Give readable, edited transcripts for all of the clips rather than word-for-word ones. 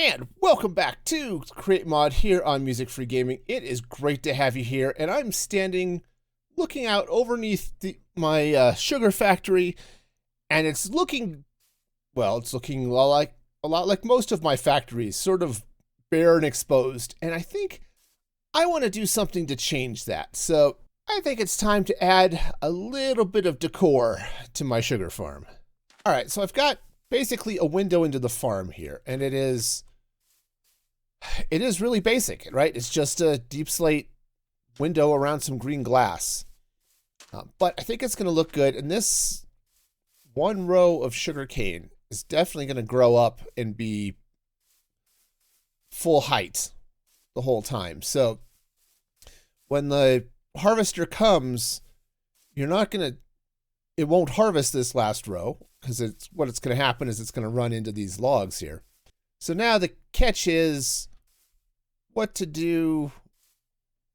And welcome back to Create Mod here on Music Free Gaming. It is great to have you here, and I'm standing looking out overneath my sugar factory, and it's looking, well, it's looking a lot like most of my factories, sort of bare and exposed, and I think I want to do something to change that. So I think it's time to add a little bit of decor to my sugar farm. All right, so I've got basically a window into the farm here, and it is really basic, right? It's just a deep slate window around some green glass. But I think it's going to look good, and this one row of sugarcane is definitely going to grow up and be full height the whole time. So when the harvester comes, it won't harvest this last row, because what's going to happen is it's going to run into these logs here. So now the catch is what to do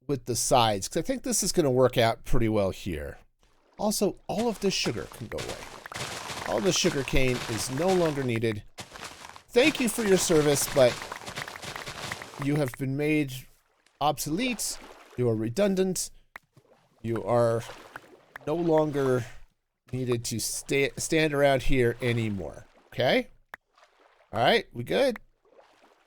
with the sides, because I think this is going to work out pretty well here. Also, all of this sugar can go away. All the sugar cane is no longer needed. Thank you for your service, but you have been made obsolete. You are redundant. You are no longer needed to stand around here anymore. Okay? All right, we good?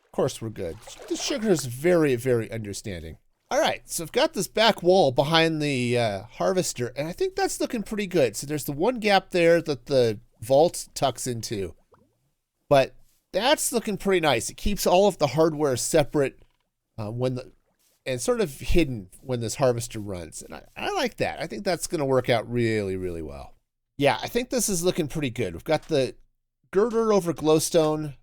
Of course we're good. The sugar is very, very understanding. All right, so I've got this back wall behind the harvester, and I think that's looking pretty good. So there's the one gap there that the vault tucks into, but that's looking pretty nice. It keeps all of the hardware separate and sort of hidden when this harvester runs, and I like that. I think that's going to work out really, really well. Yeah, I think this is looking pretty good. We've got the girder over glowstone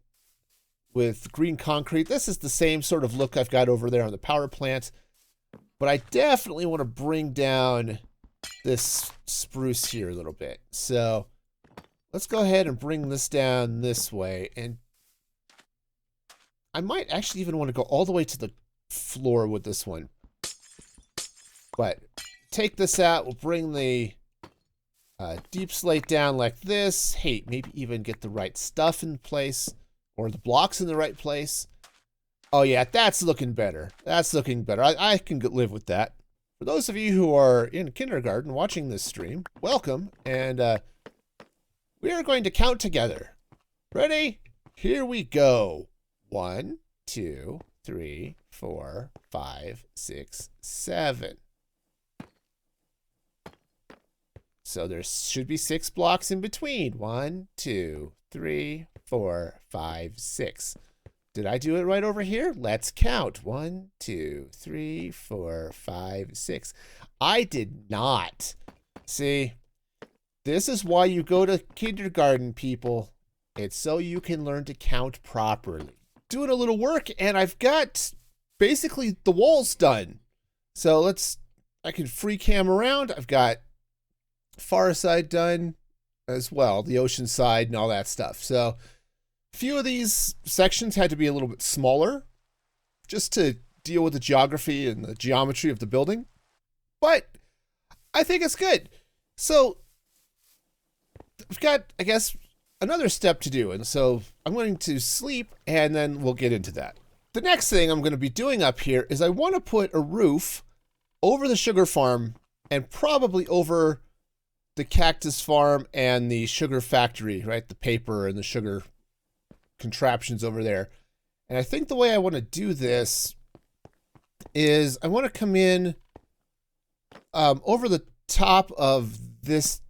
with green concrete. This is the same sort of look I've got over there on the power plant, but I definitely want to bring down this spruce here a little bit. So let's go ahead and bring this down this way, and I might actually even want to go all the way to the floor with this one. But take this out, we'll bring the deep slate down like this. Hey, maybe even get the right stuff in place, or the blocks in the right place. Oh yeah, that's looking better. That's looking better. I can live with that. For those of you who are in kindergarten watching this stream, welcome, and we are going to count together. Ready? Here we go. 1, 2, 3, 4, 5, 6, 7. So there should be 6 blocks in between. 1, 2, 3, 4, 5, 6. Did I do it right over here? Let's count. 1, 2, 3, 4, 5, 6. I did not. See, this is why you go to kindergarten, people. It's so you can learn to count properly. Doing a little work, and I've got basically the walls done. So I can free cam around. I've got far side done as well, the ocean side and all that stuff. So a few of these sections had to be a little bit smaller just to deal with the geography and the geometry of the building, but I think it's good. So we've got, I guess, another step to do, and so I'm going to sleep, and then we'll get into that. The next thing I'm going to be doing up here is I want to put a roof over the sugar farm and probably over the cactus farm and the sugar factory, right? The paper and the sugar contraptions over there. And I think the way I want to do this is I want to come in over the top of this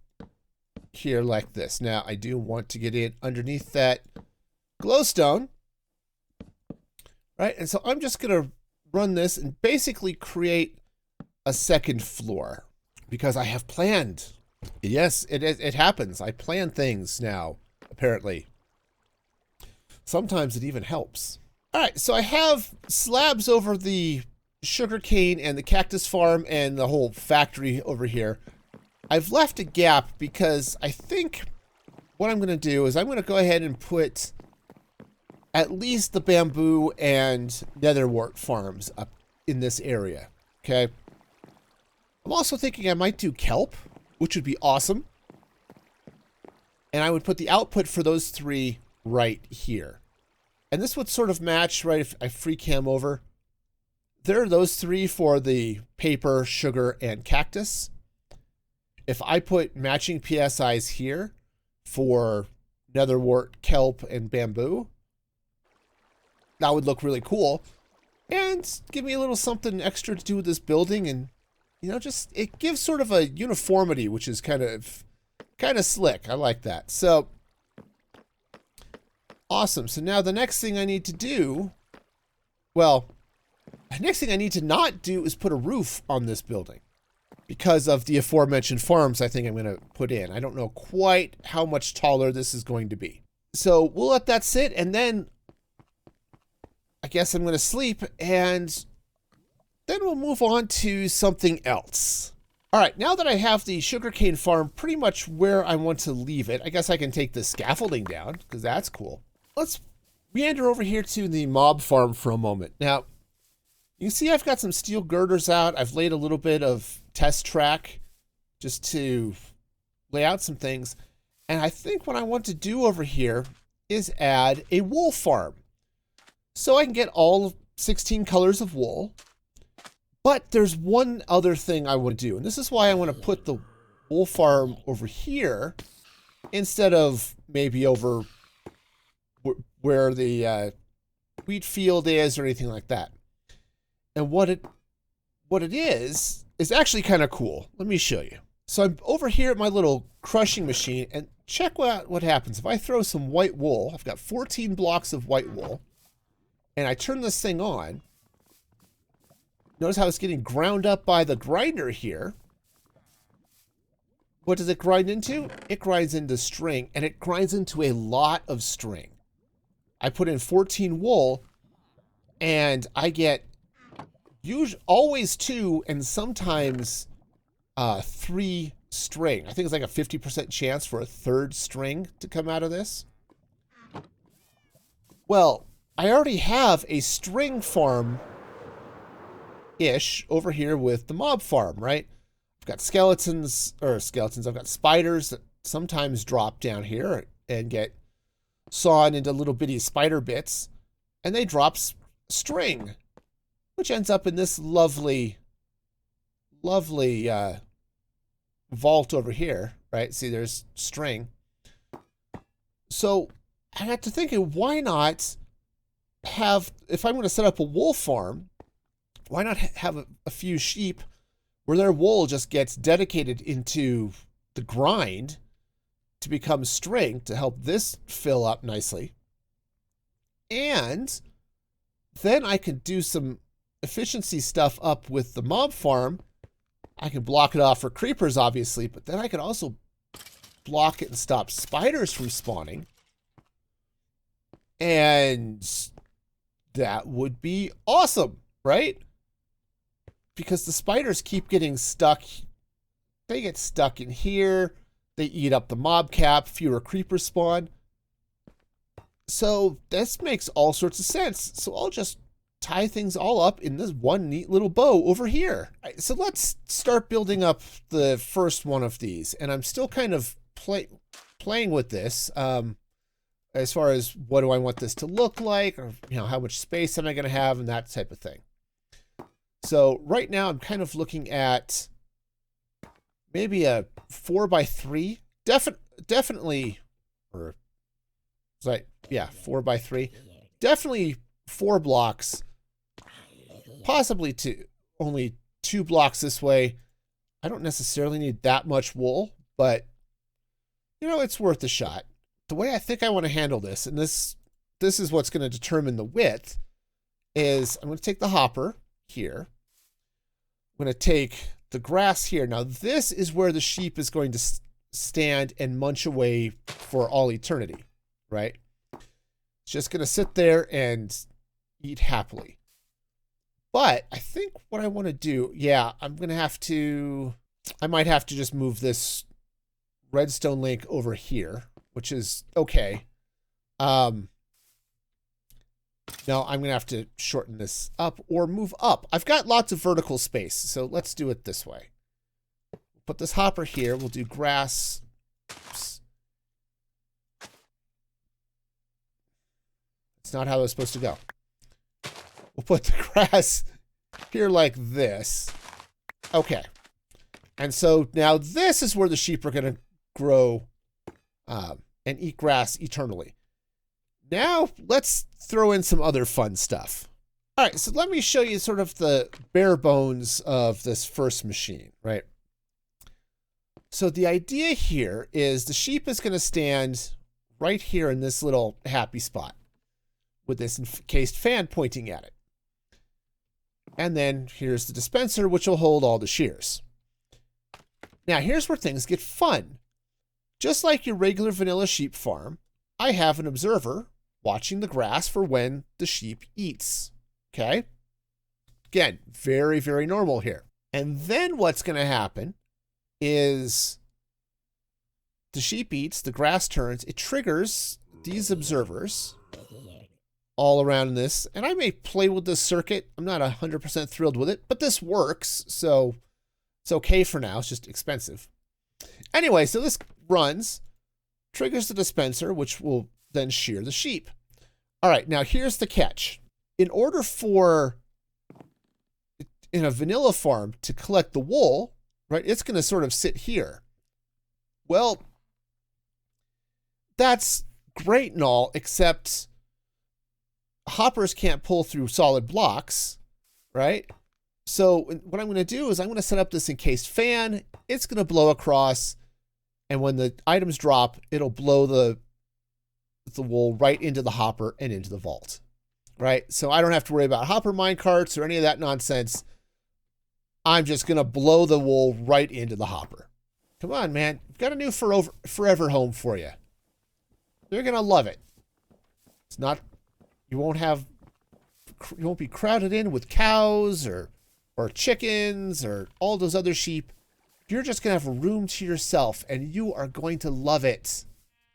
here like this. Now I do want to get in underneath that glowstone, right? And so I'm just going to run this and basically create a second floor because I have planned. Yes, it happens. I plan things now, apparently. Sometimes it even helps. All right, so I have slabs over the sugarcane and the cactus farm and the whole factory over here. I've left a gap because I think what I'm going to do is I'm going to go ahead and put at least the bamboo and netherwort farms up in this area, okay? I'm also thinking I might do kelp, which would be awesome. And I would put the output for those 3 right here. And this would sort of match, right, if I free cam over. There are those three for the paper, sugar, and cactus. If I put matching PSIs here for netherwort, kelp, and bamboo, that would look really cool. And give me a little something extra to do with this building. And, you know, just, it gives sort of a uniformity, which is kind of slick. I like that. So, awesome. So now the next thing I need to do, well, the next thing I need to not do is put a roof on this building because of the aforementioned farms I think I'm going to put in. I don't know quite how much taller this is going to be. So we'll let that sit, and then I guess I'm going to sleep, and then we'll move on to something else. All right, now that I have the sugarcane farm pretty much where I want to leave it, I guess I can take the scaffolding down because that's cool. Let's meander over here to the mob farm for a moment. Now, you can see I've got some steel girders out. I've laid a little bit of test track just to lay out some things. And I think what I want to do over here is add a wool farm. So I can get all 16 colors of wool. But there's one other thing I want to do. And this is why I want to put the wool farm over here instead of maybe over where the wheat field is or anything like that. And what it is actually kind of cool. Let me show you. So I'm over here at my little crushing machine, and check what happens. If I throw some white wool, I've got 14 blocks of white wool, and I turn this thing on. Notice how it's getting ground up by the grinder here. What does it grind into? It grinds into string, and it grinds into a lot of string. I put in 14 wool, and I get always 2 and sometimes 3 string. I think it's like a 50% chance for a third string to come out of this. Well, I already have a string farm-ish over here with the mob farm, right? I've got skeletons, I've got spiders that sometimes drop down here and get sawn into little bitty spider bits, and they drop string, which ends up in this lovely vault over here, right? See, there's string. So I got to thinking, why not have, if I'm going to set up a wool farm, why not have a few sheep where their wool just gets dedicated into the grind to become string to help this fill up nicely. And then I could do some efficiency stuff up with the mob farm. I can block it off for creepers, obviously, but then I could also block it and stop spiders from spawning. And that would be awesome, right? Because the spiders keep getting stuck. They get stuck in here. They eat up the mob cap. Fewer creepers spawn. So this makes all sorts of sense. So I'll just tie things all up in this one neat little bow over here. So let's start building up the first one of these. And I'm still kind of playing with this as far as what do I want this to look like, or how much space am I going to have, and that type of thing. So right now I'm kind of looking at maybe a 4x3, definitely, or like, yeah, 4x3, definitely 4 blocks, possibly only 2 blocks this way. I don't necessarily need that much wool, but it's worth a shot. The way I think I want to handle this, and this is what's going to determine the width, is I'm going to take the hopper here. I'm going to take the grass here. Now this is where the sheep is going to stand and munch away for all eternity, right? It's just going to sit there and eat happily. But I think what I want to do, yeah, I might have to just move this redstone link over here, which is okay. Now I'm going to have to shorten this up or move up. I've got lots of vertical space, so let's do it this way. Put this hopper here. We'll do grass. Oops. It's not how it's supposed to go. We'll put the grass here like this. Okay. And so now this is where the sheep are going to grow and eat grass eternally. Now let's throw in some other fun stuff. All right, so let me show you sort of the bare bones of this first machine, right? So the idea here is the sheep is going to stand right here in this little happy spot with this encased fan pointing at it. And then here's the dispenser, which will hold all the shears. Now here's where things get fun. Just like your regular vanilla sheep farm, I have an observer watching the grass for when the sheep eats. Okay? Again, very, very normal here. And then what's going to happen is the sheep eats, the grass turns, it triggers these observers all around this. And I may play with this circuit. I'm not 100% thrilled with it, but this works. So it's okay for now. It's just expensive. Anyway, so this runs, triggers the dispenser, which will then shear the sheep. All right, now here's the catch. In order for, in a vanilla farm, to collect the wool, right, it's going to sort of sit here. Well, that's great and all, except hoppers can't pull through solid blocks, right? So what I'm going to do is I'm going to set up this encased fan. It's going to blow across, and when the items drop, it'll blow the wool right into the hopper and into the vault, right? So I don't have to worry about hopper minecarts or any of that nonsense. I'm just going to blow the wool right into the hopper. Come on, man. We've got a new forever home for you. You're going to love it. It's not, you won't be crowded in with cows or chickens or all those other sheep. You're just going to have a room to yourself, and you are going to love it.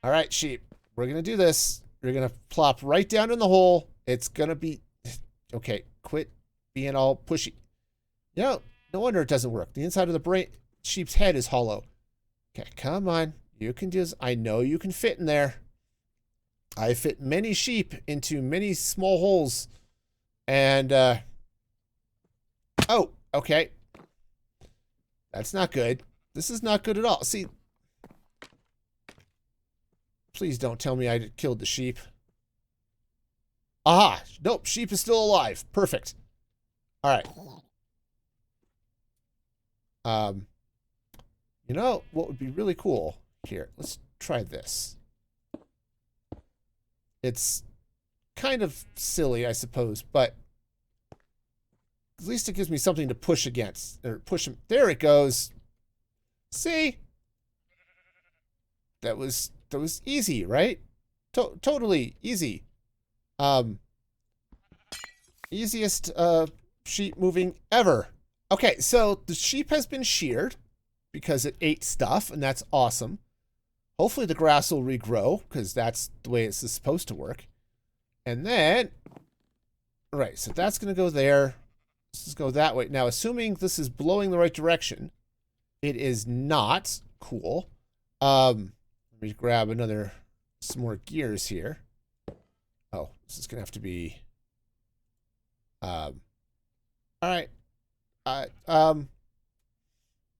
All right, sheep. We're going to do this. You're going to plop right down in the hole. It's going to be... Okay, quit being all pushy. You know, no wonder it doesn't work. The inside of the sheep's head is hollow. Okay, come on. You can do this. I know you can fit in there. I fit many sheep into many small holes. And, oh, okay. That's not good. This is not good at all. See, please don't tell me I killed the sheep. Aha! Nope, sheep is still alive. Perfect. All right. You know what would be really cool here? Let's try this. It's kind of silly, I suppose, but at least it gives me something to push against, or push him. There it goes. See? That was easy, right? Totally easy. Easiest sheep moving ever. Okay, so the sheep has been sheared because it ate stuff, and that's awesome. Hopefully the grass will regrow, because that's the way it's supposed to work. And then, right, so that's going to go there. Let's go that way. Now, assuming this is blowing the right direction, it is not. Cool. Let me grab some more gears here. Oh, this is going to have to be... all right.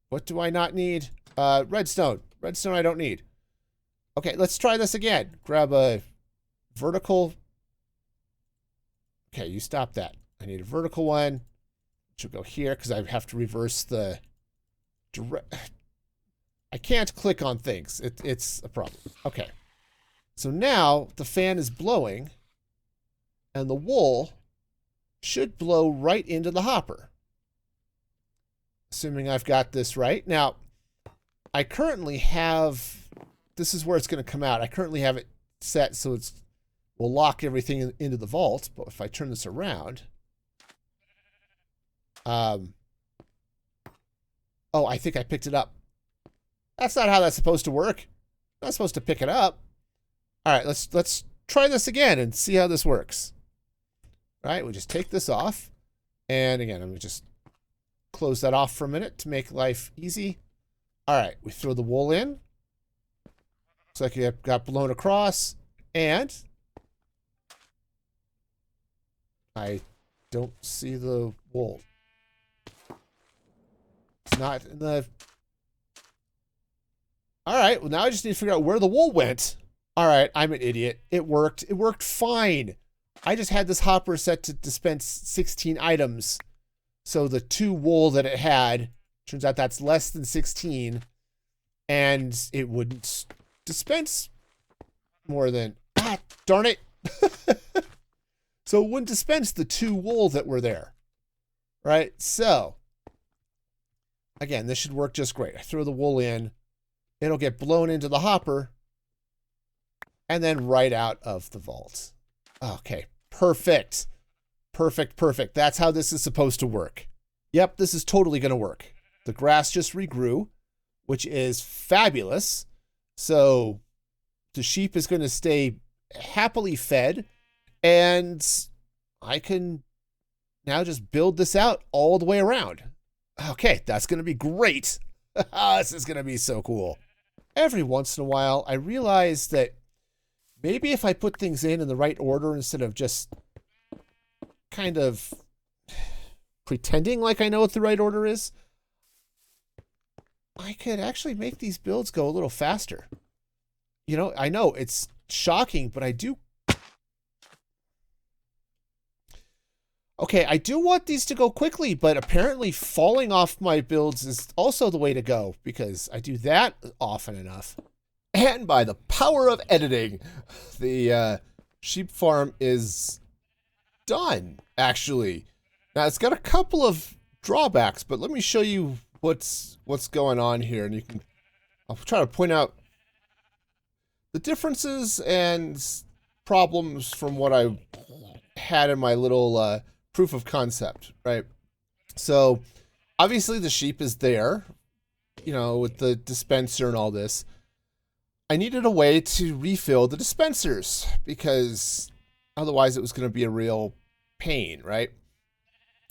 What do I not need? Redstone. Redstone I don't need. Okay, let's try this again. Grab a vertical. Okay, you stop that. I need a vertical one, which will go here because I have to reverse the I can't click on things. It's a problem. Okay. So now the fan is blowing, and the wool should blow right into the hopper. Assuming I've got this right. Now, I currently have... This is where it's going to come out. I currently have it set so we'll lock everything into the vault. But if I turn this around... oh, I think I picked it up. That's not how that's supposed to work. I'm not supposed to pick it up. All right, let's try this again and see how this works. All right, we just take this off. And again, I'm going to just close that off for a minute to make life easy. All right, we throw the wool in. Looks like it got blown across. And I don't see the wool. It's not in the... All right, well, now I just need to figure out where the wool went. All right, I'm an idiot. It worked. It worked fine. I just had this hopper set to dispense 16 items. So the 2 wool that it had, turns out that's less than 16. And it wouldn't dispense more than... Ah, darn it. So it wouldn't dispense the 2 wool that were there. Right? So, again, this should work just great. I throw the wool in. It'll get blown into the hopper. And then right out of the vault. Okay, perfect. Perfect, perfect. That's how this is supposed to work. Yep, this is totally going to work. The grass just regrew, which is fabulous. So the sheep is going to stay happily fed, and I can now just build this out all the way around. Okay, that's going to be great. This is going to be so cool. Every once in a while, I realize that maybe if I put things in the right order instead of just kind of pretending like I know what the right order is, I could actually make these builds go a little faster. You know, I know it's shocking, but I do... Okay, I do want these to go quickly, but apparently falling off my builds is also the way to go because I do that often enough. And by the power of editing, the sheep farm is done, actually. Now, it's got a couple of drawbacks, but let me show you what's going on here. And I'll try to point out the differences and problems from what I had in my little proof of concept, right? So, obviously the sheep is there, you know, with the dispenser and all this. I needed a way to refill the dispensers because otherwise it was going to be a real pain, right?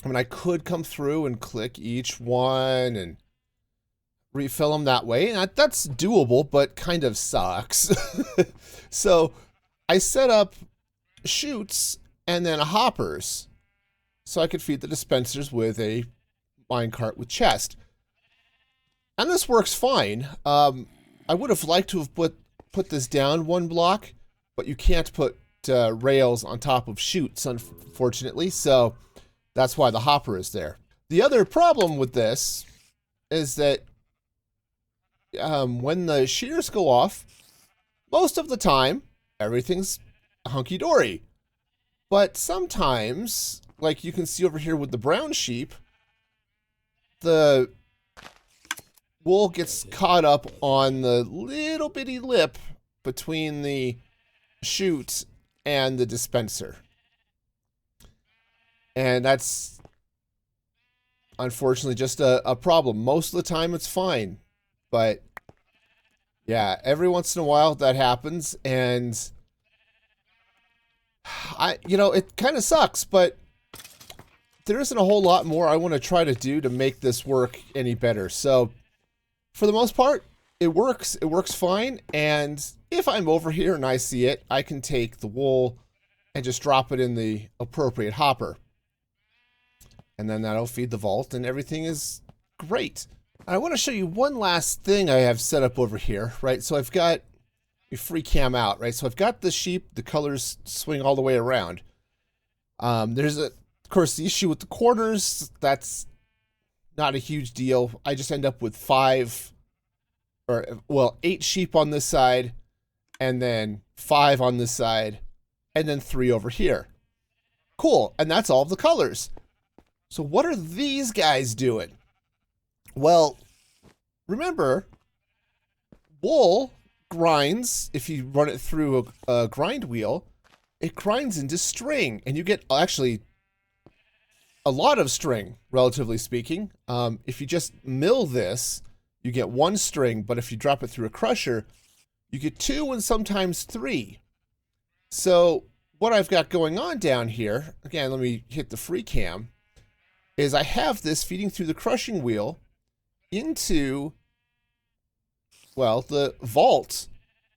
I mean, I could come through and click each one and refill them that way. And that's doable, but kind of sucks. So I set up chutes and then hoppers so I could feed the dispensers with a minecart with chest. And this works fine. I would have liked to have put this down 1 block, but you can't put rails on top of chutes, unfortunately, so that's why the hopper is there. The other problem with this is that when the shears go off, most of the time, everything's hunky-dory. But sometimes, like you can see over here with the brown sheep, the wool gets caught up on the little bitty lip between the chute and the dispenser. And that's unfortunately just a problem. Most of the time it's fine. But yeah, every once in a while that happens, and it kind of sucks, but there isn't a whole lot more I want to try to do to make this work any better. So for the most part, it works. It works fine. And if I'm over here and I see it, I can take the wool and just drop it in the appropriate hopper. And then that'll feed the vault and everything is great. I want to show you one last thing I have set up over here, right? So I've got a free cam out, right? So I've got the sheep, the colors swing all the way around. There's, of course, the issue with the corners. That's not a huge deal. I just end up with 8 sheep on this side, and then 5 on this side, and then 3 over here. Cool, and that's all of the colors. So what are these guys doing? Well, remember, wool grinds, if you run it through a grind wheel, it grinds into string, and you get actually a lot of string, relatively speaking. If you just mill this, you get 1 string, but if you drop it through a crusher, you get 2 and sometimes 3. So what I've got going on down here, again, let me hit the free cam, is I have this feeding through the crushing wheel into, well, the vault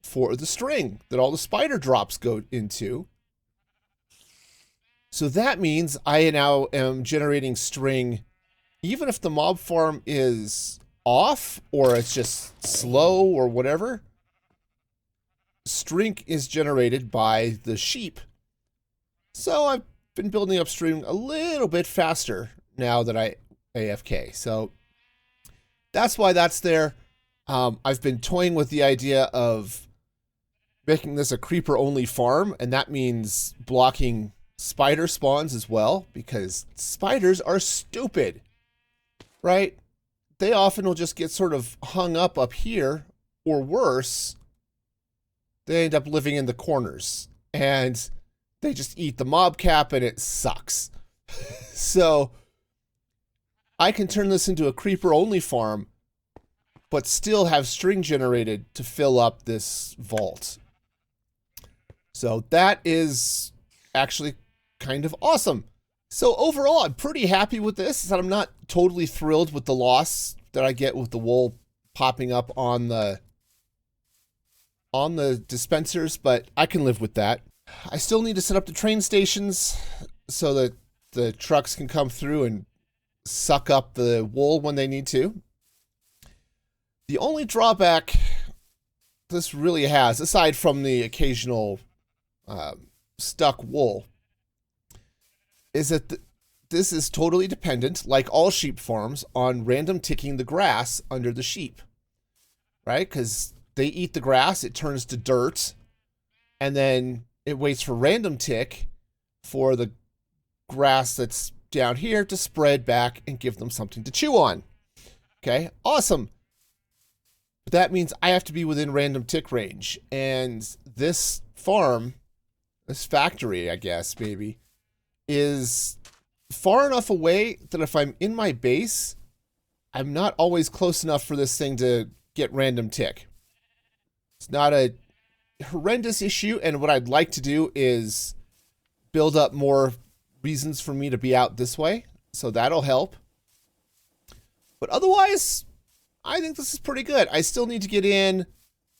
for the string that all the spider drops go into. So that means I now am generating string even if the mob farm is off or it's just slow or whatever. String is generated by the sheep. So I've been building up string a little bit faster now that I AFK. So that's why that's there. I've been toying with the idea of making this a creeper only farm, and that means blocking spider spawns as well, because spiders are stupid, right? They often will just get sort of hung up here, or worse, they end up living in the corners and they just eat the mob cap and it sucks. So I can turn this into a creeper only farm, but still have string generated to fill up this vault. So that is actually kind of awesome. So overall, I'm pretty happy with this. I'm not totally thrilled with the loss that I get with the wool popping up on the dispensers, but I can live with that. I still need to set up the train stations so that the trucks can come through and suck up the wool when they need to. The only drawback this really has, aside from the occasional stuck wool, is that this is totally dependent, like all sheep farms, on random ticking the grass under the sheep, right? Because they eat the grass, it turns to dirt, and then it waits for random tick for the grass that's down here to spread back and give them something to chew on. Okay, awesome. But that means I have to be within random tick range, and this farm, this factory, I guess, maybe, is far enough away that if I'm in my base, I'm not always close enough for this thing to get random tick. It's not a horrendous issue, and what I'd like to do is build up more reasons for me to be out this way, so that'll help. But otherwise, I think this is pretty good. I still need to get in,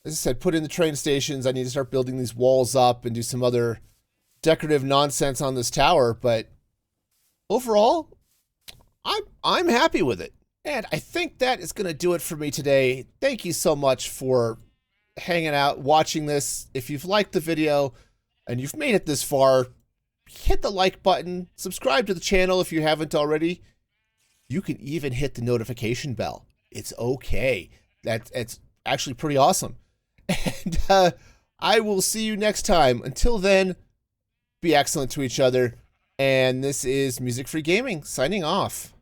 as I said, put in the train stations. I need to start building these walls up and do some other decorative nonsense on this tower, but overall, I'm happy with it. And I think that is going to do it for me today. Thank you so much for hanging out, watching this. If you've liked the video and you've made it this far, hit the like button, subscribe to the channel if you haven't already. You can even hit the notification bell. It's okay. It's actually pretty awesome. And I will see you next time. Until then, be excellent to each other. And this is Music Free Gaming signing off.